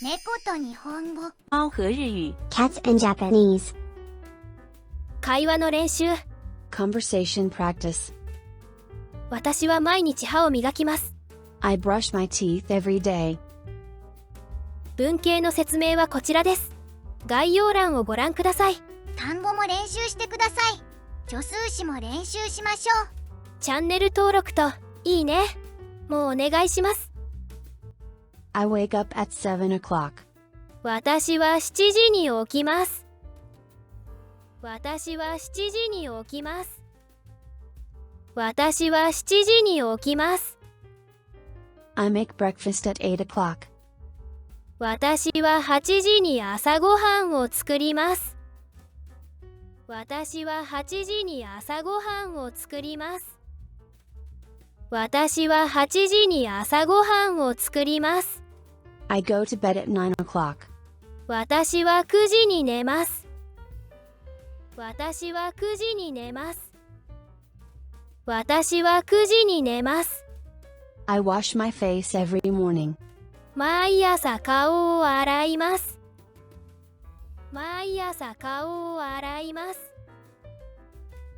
猫と日本語。猫和日语。 Cats in Japanese. 会話の練習。 Conversation practice. 私は毎日歯を磨きます。 I brush my teeth every day. 文型の説明はこちらです。概要欄をご覧ください。単語も練習してください。助数詞も練習しましょう。チャンネル登録といいねもうお願いします。 I wake up at 7 o'clock. 私は7時に起きます。私は7時に起きます。私は7時に起きます。 I make breakfast at 8 o'clock. 私は8時に朝ごはんを作ります。私は8時に朝ごはんを作ります。私は8時に朝ごはんを作ります。 I go to bed at 9 o'clock. 私は9時に寝ます。私は9時に寝ます。私は9時に寝ます。 I wash my face every morning. 毎朝顔を洗います。毎朝顔を洗います。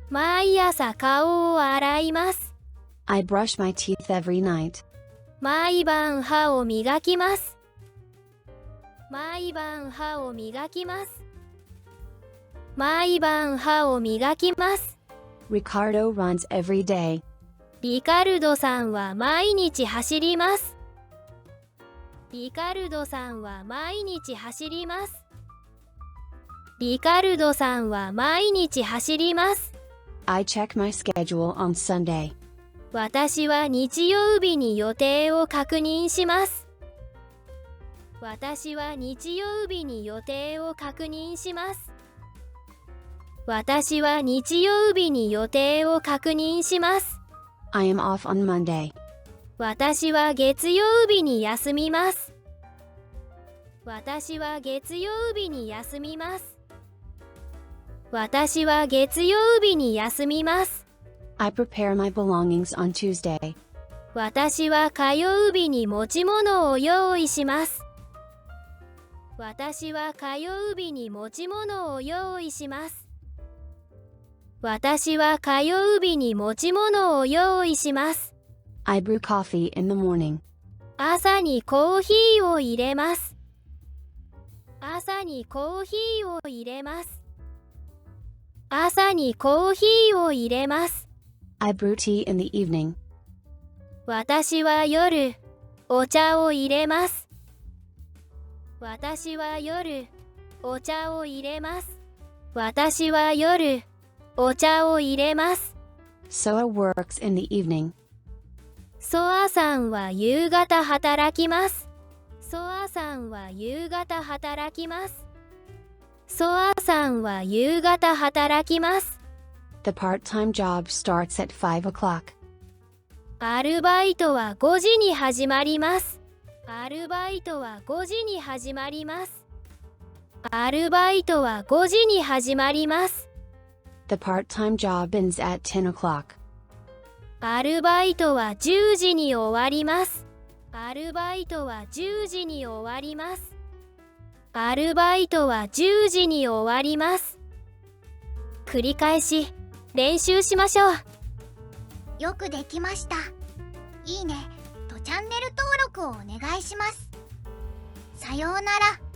毎朝顔を洗います。 I brush my teeth every night. 毎晩歯を磨きます。毎晩歯を磨きます。毎晩歯を磨きます。 Ricardo runs every day. リカルドさんは毎日走ります。リカルドさんは毎日走ります。リカルドさんは毎日走ります。 I check my schedule on Sunday. 私は日曜日に予定を確認します。私は日曜日に予定を確認します。私は日曜日に予定を確認します。 I am off on Monday. 私は月曜日に休みます。私は月曜日に休みます。私は月曜日に休みます。 I prepare my belongings on Tuesday. 私は火曜日に持ち物を用意します。私は火曜日に持ち物を用意します。私は火曜日に持ち物を用意します。 I brew coffee in the morning. 朝にコーヒーを入れます。朝にコーヒーを入れます。朝にコーヒーを入れます。 I brew tea in the evening. 私は夜お茶を入れます。私は夜お茶を入れます。私は夜お茶を入れます。 Soa works in the evening. ソアさんは夕方働きます。ソアさんは夕方働きます。ソアさんは夕方働きます。 The part-time job starts at 5 o'clock. アルバイトは5時に始まります。アルバイトは5時に始まります。アルバイトは5時に始まります。 The part-time job ends at 10 o'clock. アルバイトは10時に終わります。アルバイトは10時に終わります。アルバイトは10時に終わります。繰り返し練習しましょう。よくできました。いいねとチャンネル登録をお願いします。さようなら。